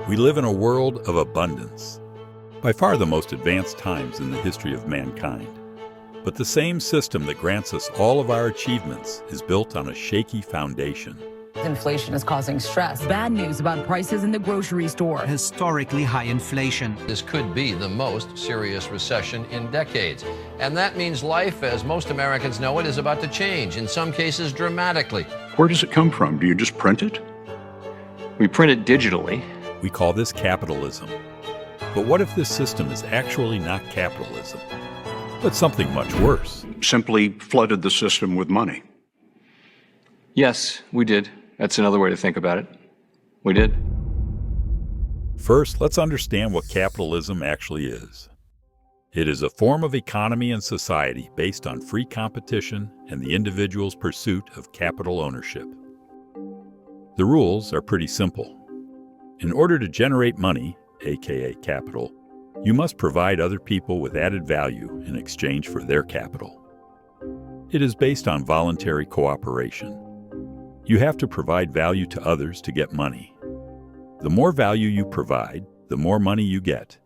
We live in a world of abundance, by far the most advanced times in the history of mankind. But the same system that grants us all of our achievements is built on a shaky foundation. Inflation is causing stress. Bad news about prices in the grocery store. Historically high inflation. This could be the most serious recession in decades. And that means life, as most Americans know it, is about to change, in some cases dramatically. Where does it come from? Do you just print it? We print it digitally. We call this capitalism. But what if this system is actually not capitalism, but something much worse? Simply flooded the system with money. Yes, we did. That's another way to think about it. We did. First, let's understand what capitalism actually is. It is a form of economy and society based on free competition and the individual's pursuit of capital ownership. The rules are pretty simple. In order to generate money, aka capital, you must provide other people with added value in exchange for their capital. It is based on voluntary cooperation. You have to provide value to others to get money. The more value you provide, the more money you get.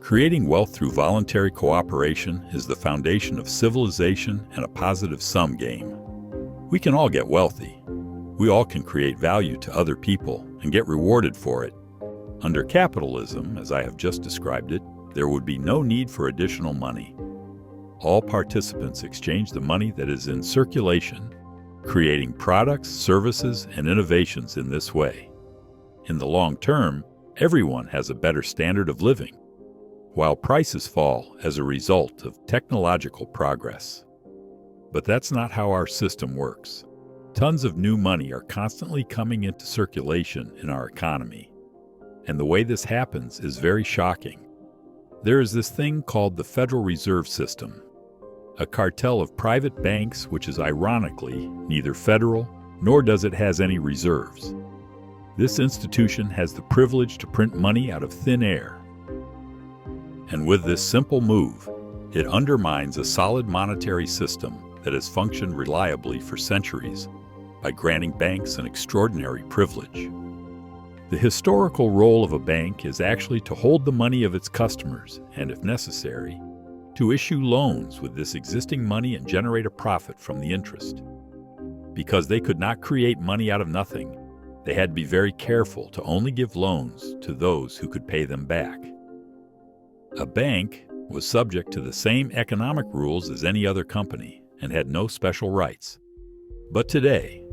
Creating wealth through voluntary cooperation is the foundation of civilization and a positive-sum game. We can all get wealthy. We all can create value to other people and get rewarded for it. Under capitalism, as I have just described it, there would be no need for additional money. All participants exchange the money that is in circulation, creating products, services, and innovations in this way. In the long term, everyone has a better standard of living, while prices fall as a result of technological progress. But that's not how our system works. Tons of new money are constantly coming into circulation in our economy. And the way this happens is very shocking. There is this thing called the Federal Reserve System, a cartel of private banks which is ironically neither federal nor does it has any reserves. This institution has the privilege to print money out of thin air. And with this simple move, it undermines a solid monetary system that has functioned reliably for centuries by granting banks an extraordinary privilege. The historical role of a bank is actually to hold the money of its customers and, if necessary, to issue loans with this existing money and generate a profit from the interest. Because they could not create money out of nothing, they had to be very careful to only give loans to those who could pay them back. A bank was subject to the same economic rules as any other company and had no special rights. But today,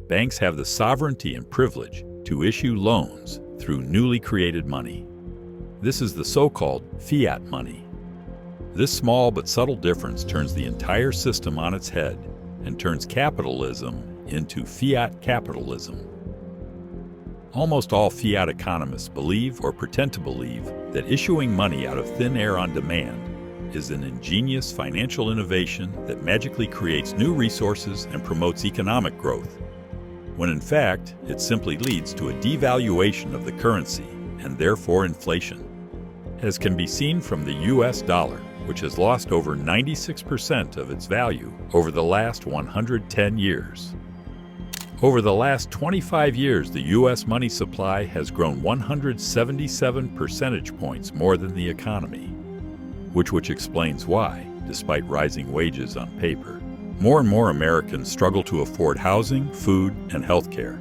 banks have the sovereignty and privilege to issue loans through newly created money. This is the so-called fiat money. This small but subtle difference turns the entire system on its head and turns capitalism into fiat capitalism. Almost all fiat economists believe or pretend to believe that issuing money out of thin air on demand is an ingenious financial innovation that magically creates new resources and promotes economic growth, when in fact it simply leads to a devaluation of the currency and therefore inflation, as can be seen from the US dollar, which has lost over 96% of its value over the last 110 years. Over the last 25 years, the U.S. money supply has grown 177 percentage points more than the economy, which explains why, despite rising wages on paper, more and more Americans struggle to afford housing, food, and health care.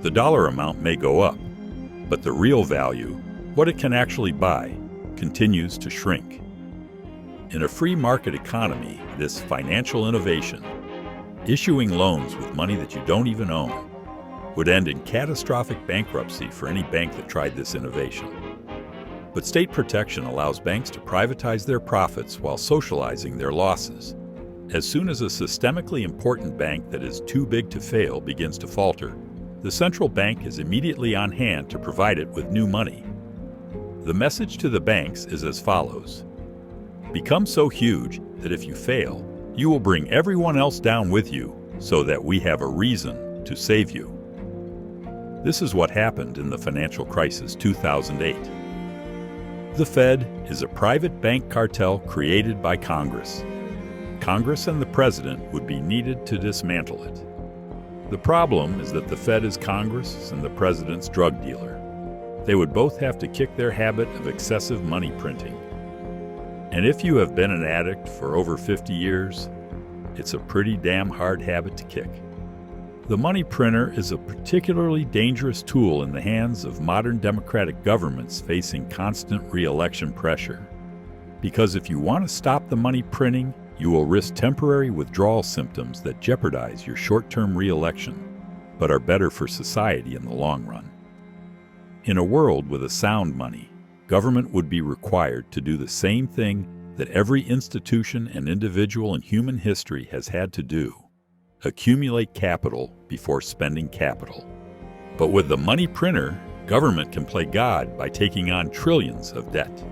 The dollar amount may go up, but the real value, what it can actually buy, continues to shrink. In a free market economy, this financial innovation, issuing loans with money that you don't even own, would end in catastrophic bankruptcy for any bank that tried this innovation. But state protection allows banks to privatize their profits while socializing their losses. As soon as a systemically important bank that is too big to fail begins to falter, the central bank is immediately on hand to provide it with new money. The message to the banks is as follows: become so huge that if you fail, you will bring everyone else down with you so that we have a reason to save you. This is what happened in the financial crisis 2008. The Fed is a private bank cartel created by Congress. Congress and the President would be needed to dismantle it. The problem is that the Fed is Congress and the President's drug dealer. they would both have to kick their habit of excessive money printing. And if you have been an addict for over 50 years, it's a pretty damn hard habit to kick. The money printer is a particularly dangerous tool in the hands of modern democratic governments facing constant re-election pressure. Because if you want to stop the money printing, you will risk temporary withdrawal symptoms that jeopardize your short-term re-election, but are better for society in the long run. In a world with a sound money, government would be required to do the same thing that every institution and individual in human history has had to do: accumulate capital before spending capital. But with the money printer, government can play God by taking on trillions of debt.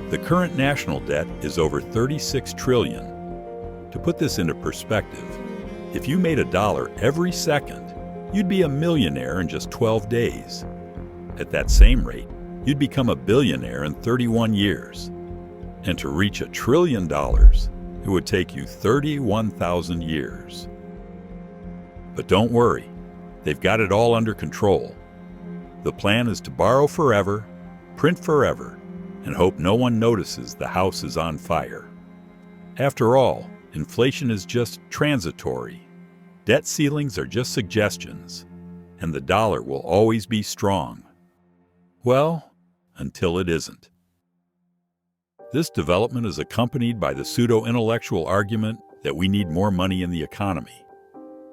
The current national debt is over $36 trillion. To put this into perspective, if you made $1 every second, you'd be a millionaire in just 12 days. At that same rate, you'd become a billionaire in 31 years. And to reach $1 trillion, it would take you 31,000 years. But don't worry, they've got it all under control. The plan is to borrow forever, print forever, and hope no one notices the house is on fire. After all, inflation is just transitory. Debt ceilings are just suggestions, and the dollar will always be strong. Well, until it isn't. This development is accompanied by the pseudo-intellectual argument that we need more money in the economy.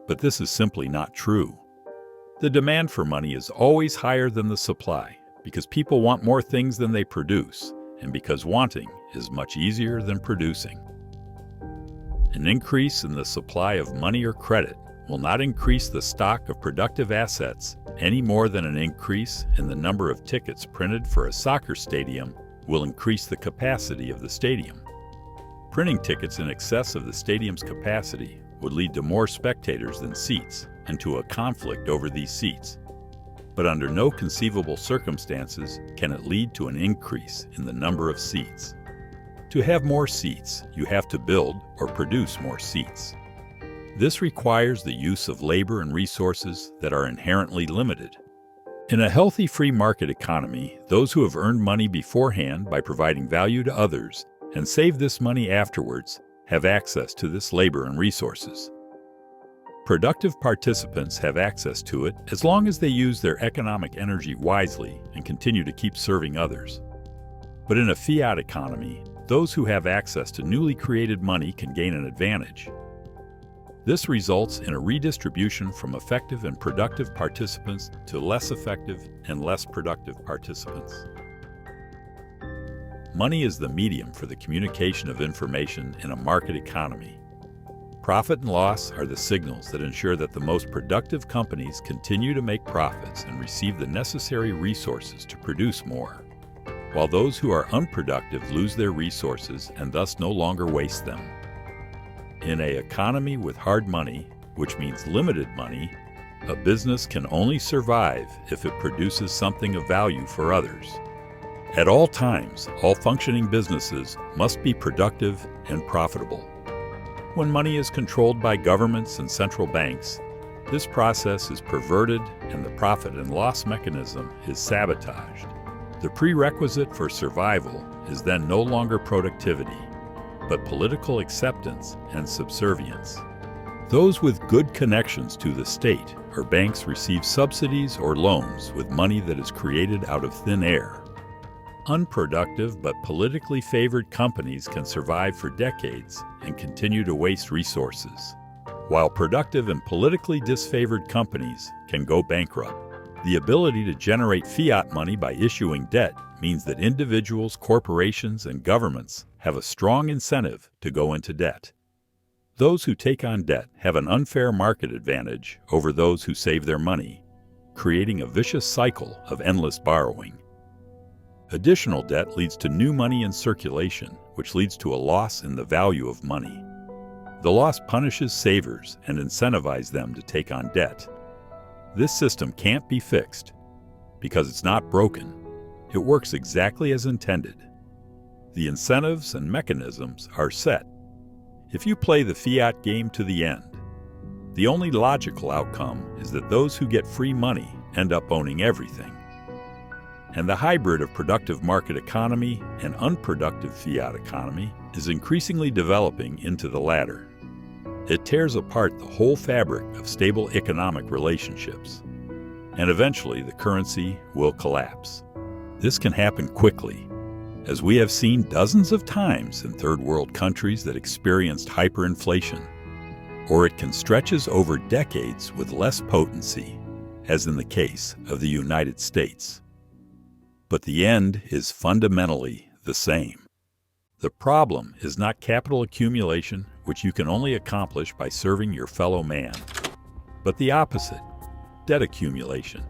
But this is simply not true. The demand for money is always higher than the supply, because people want more things than they produce, and because wanting is much easier than producing. An increase in the supply of money or credit will not increase the stock of productive assets any more than an increase in the number of tickets printed for a soccer stadium will increase the capacity of the stadium. Printing tickets in excess of the stadium's capacity would lead to more spectators than seats and to a conflict over these seats. But under no conceivable circumstances can it lead to an increase in the number of seats. To have more seats, you have to build or produce more seats. This requires the use of labor and resources that are inherently limited. In a healthy free market economy, those who have earned money beforehand by providing value to others and save this money afterwards have access to this labor and resources. Productive participants have access to it as long as they use their economic energy wisely and continue to keep serving others. But in a fiat economy, those who have access to newly created money can gain an advantage. This results in a redistribution from effective and productive participants to less effective and less productive participants. Money is the medium for the communication of information in a market economy. Profit and loss are the signals that ensure that the most productive companies continue to make profits and receive the necessary resources to produce more, while those who are unproductive lose their resources and thus no longer waste them. In an economy with hard money, which means limited money, a business can only survive if it produces something of value for others. At all times, all functioning businesses must be productive and profitable. When money is controlled by governments and central banks, this process is perverted and the profit and loss mechanism is sabotaged. The prerequisite for survival is then no longer productivity, but political acceptance and subservience. Those with good connections to the state or banks receive subsidies or loans with money that is created out of thin air. Unproductive but politically favored companies can survive for decades and continue to waste resources, while productive and politically disfavored companies can go bankrupt. The ability to generate fiat money by issuing debt means that individuals, corporations, and governments have a strong incentive to go into debt. Those who take on debt have an unfair market advantage over those who save their money, creating a vicious cycle of endless borrowing. Additional debt leads to new money in circulation, which leads to a loss in the value of money. The loss punishes savers and incentivizes them to take on debt. This system can't be fixed because it's not broken. It works exactly as intended. The incentives and mechanisms are set. If you play the fiat game to the end, the only logical outcome is that those who get free money end up owning everything. And the hybrid of productive market economy and unproductive fiat economy is increasingly developing into the latter. It tears apart the whole fabric of stable economic relationships, and eventually the currency will collapse. This can happen quickly, as we have seen dozens of times in third world countries that experienced hyperinflation, or it can stretch over decades with less potency, as in the case of the United States. But the end is fundamentally the same. The problem is not capital accumulation, which you can only accomplish by serving your fellow man, but the opposite, debt accumulation.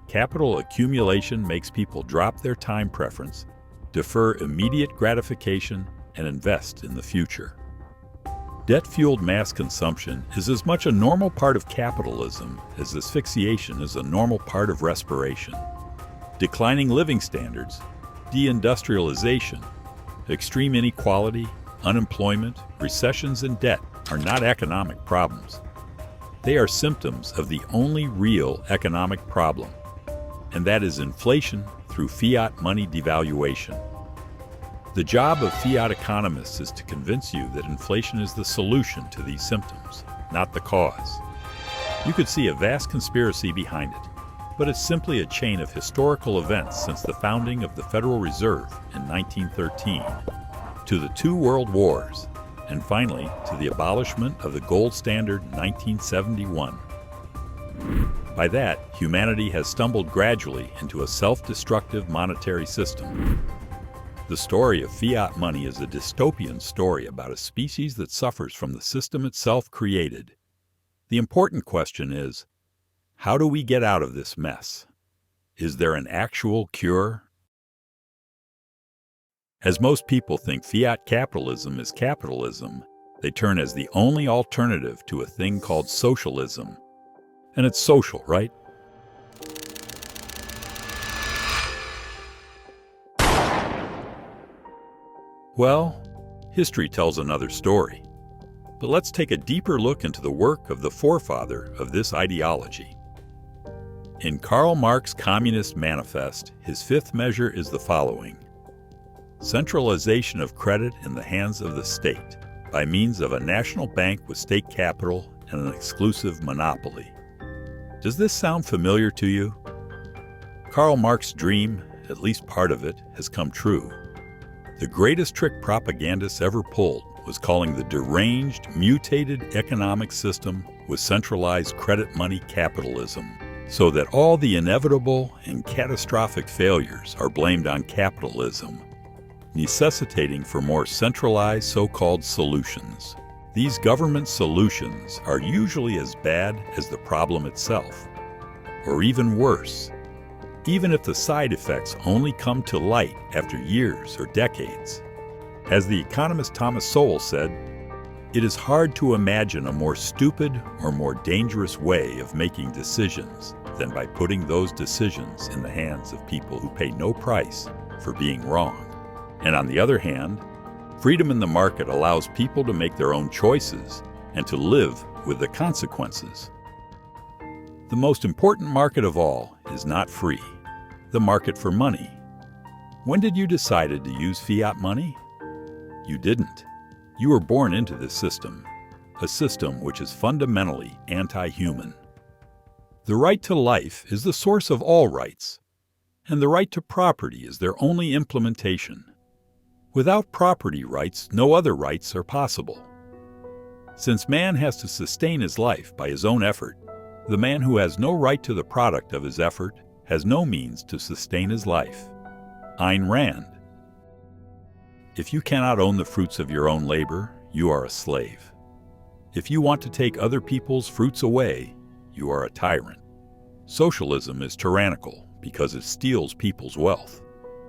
Capital accumulation makes people drop their time preference, defer immediate gratification, and invest in the future. Debt-fueled mass consumption is as much a normal part of capitalism as asphyxiation is a normal part of respiration. Declining living standards, deindustrialization, extreme inequality, unemployment, recessions, and debt are not economic problems. They are symptoms of the only real economic problem, and that is inflation through fiat money devaluation. The job of fiat economists is to convince you that inflation is the solution to these symptoms, not the cause. You could see a vast conspiracy behind it, but it's simply a chain of historical events since the founding of the Federal Reserve in 1913, to the 2 world wars, and finally to the abolishment of the gold standard in 1971. By that, humanity has stumbled gradually into a self-destructive monetary system. The story of fiat money is a dystopian story about a species that suffers from the system itself created. The important question is, how do we get out of this mess? Is there an actual cure? As most people think fiat capitalism is capitalism, they turn as the only alternative to a thing called socialism. And it's social, right? Well, history tells another story. But let's take a deeper look into the work of the forefather of this ideology. In Karl Marx's Communist Manifest, his 5th measure is the following: centralization of credit in the hands of the state by means of a national bank with state capital and an exclusive monopoly. Does this sound familiar to you? Karl Marx's dream, at least part of it, has come true. The greatest trick propagandists ever pulled was calling the deranged, mutated economic system with centralized credit money capitalism, so that all the inevitable and catastrophic failures are blamed on capitalism, necessitating for more centralized so-called solutions. These government solutions are usually as bad as the problem itself, or even worse, even if the side effects only come to light after years or decades. As the economist Thomas Sowell said, "It is hard to imagine a more stupid or more dangerous way of making decisions than by putting those decisions in the hands of people who pay no price for being wrong." And on the other hand, freedom in the market allows people to make their own choices and to live with the consequences. The most important market of all is not free, the market for money. When did you decide to use fiat money? You didn't. You were born into this system, a system which is fundamentally anti-human. The right to life is the source of all rights, and the right to property is their only implementation. Without property rights, no other rights are possible. Since man has to sustain his life by his own effort, the man who has no right to the product of his effort has no means to sustain his life. Ayn Rand. If you cannot own the fruits of your own labor, you are a slave. If you want to take other people's fruits away, you are a tyrant. Socialism is tyrannical because it steals people's wealth.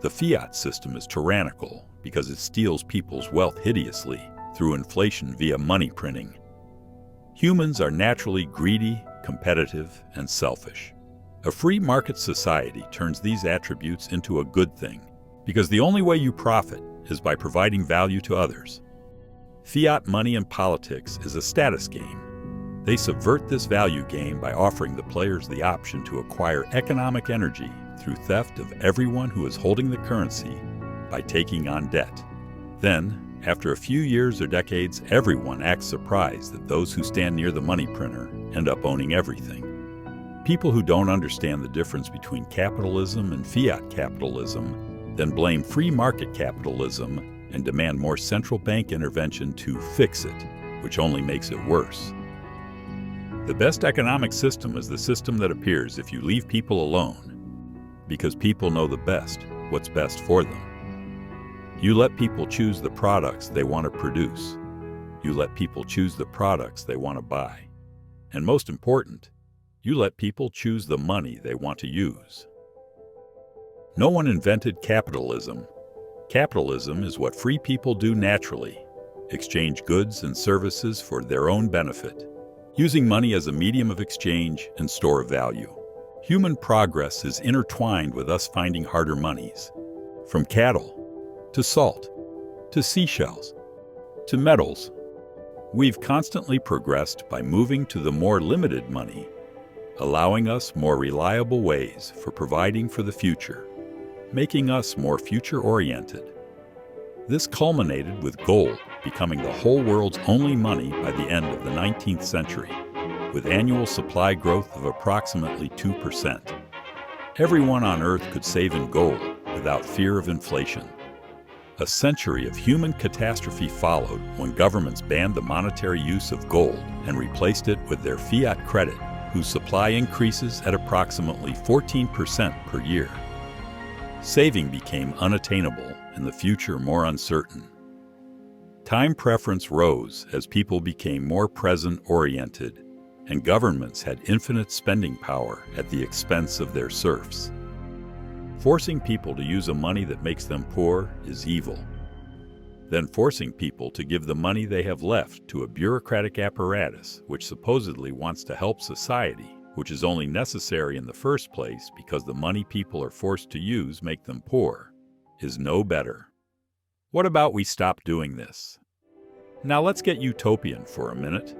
The fiat system is tyrannical because it steals people's wealth hideously through inflation via money printing. Humans are naturally greedy, competitive, and selfish. A free market society turns these attributes into a good thing, because the only way you profit is by providing value to others. Fiat money in politics is a status game. They subvert this value game by offering the players the option to acquire economic energy through theft of everyone who is holding the currency by taking on debt. Then, after a few years or decades, everyone acts surprised that those who stand near the money printer end up owning everything. People who don't understand the difference between capitalism and fiat capitalism then blame free market capitalism and demand more central bank intervention to fix it, which only makes it worse. The best economic system is the system that appears if you leave people alone, because people know the best, what's best for them. You let people choose the products they want to produce. You let people choose the products they want to buy. And most important, you let people choose the money they want to use. No one invented capitalism. Capitalism is what free people do naturally, exchange goods and services for their own benefit, using money as a medium of exchange and store of value. Human progress is intertwined with us finding harder monies, from cattle to salt to seashells to metals. We've constantly progressed by moving to the more limited money, allowing us more reliable ways for providing for the future, making us more future-oriented. This culminated with gold becoming the whole world's only money by the end of the 19th century, with annual supply growth of approximately 2%. Everyone on Earth could save in gold without fear of inflation. A century of human catastrophe followed when governments banned the monetary use of gold and replaced it with their fiat credit, whose supply increases at approximately 14% per year. Saving became unattainable and the future more uncertain. Time preference rose as people became more present-oriented, and governments had infinite spending power at the expense of their serfs. Forcing people to use a money that makes them poor is evil. Then forcing people to give the money they have left to a bureaucratic apparatus which supposedly wants to help society, which is only necessary in the first place because the money people are forced to use make them poor, is no better. What about we stop doing this? Now let's get utopian for a minute.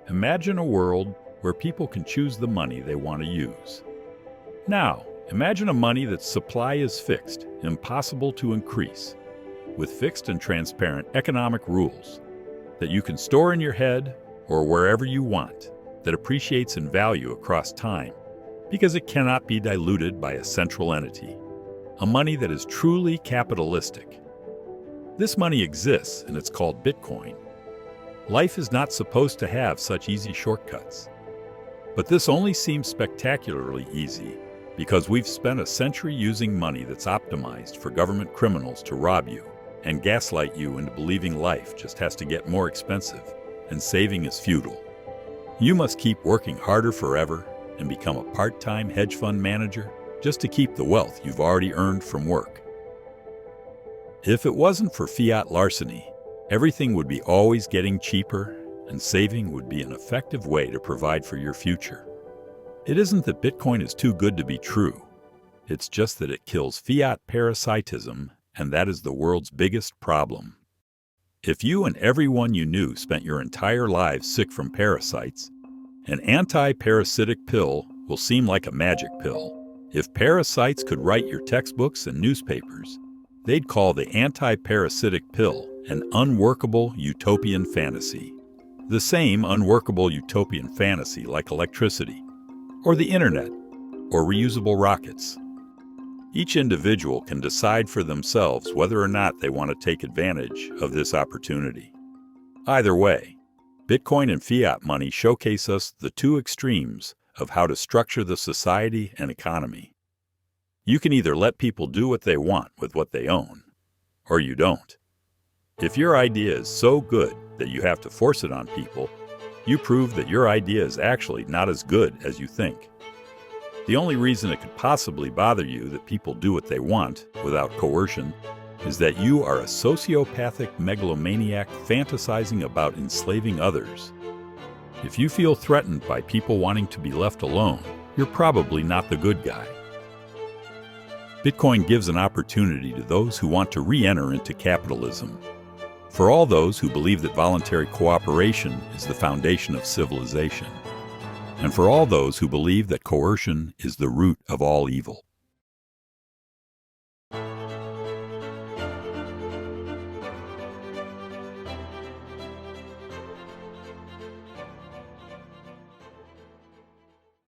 Imagine a world where people can choose the money they want to use. Now, imagine a money that's supply is fixed, impossible to increase, with fixed and transparent economic rules that you can store in your head or wherever you want, that appreciates in value across time because it cannot be diluted by a central entity. A money that is truly capitalistic. This money exists and it's called Bitcoin. Life is not supposed to have such easy shortcuts. But this only seems spectacularly easy because we've spent a century using money that's optimized for government criminals to rob you and gaslight you into believing life just has to get more expensive and saving is futile. You must keep working harder forever and become a part-time hedge fund manager just to keep the wealth you've already earned from work. If it wasn't for fiat larceny, everything would be always getting cheaper and saving would be an effective way to provide for your future. It isn't that Bitcoin is too good to be true. It's just that it kills fiat parasitism, and that is the world's biggest problem. If you and everyone you knew spent your entire lives sick from parasites, an anti-parasitic pill will seem like a magic pill. If parasites could write your textbooks and newspapers, they'd call the anti-parasitic pill an unworkable utopian fantasy. The same unworkable utopian fantasy like electricity, or the internet, or reusable rockets. Each individual can decide for themselves whether or not they want to take advantage of this opportunity. Either way, Bitcoin and fiat money showcase us the two extremes of how to structure the society and economy. You can either let people do what they want with what they own, or you don't. If your idea is so good that you have to force it on people, you prove that your idea is actually not as good as you think. The only reason it could possibly bother you that people do what they want without coercion is that you are a sociopathic megalomaniac fantasizing about enslaving others. If you feel threatened by people wanting to be left alone, you're probably not the good guy. Bitcoin gives an opportunity to those who want to re-enter into capitalism. For all those who believe that voluntary cooperation is the foundation of civilization. And for all those who believe that coercion is the root of all evil.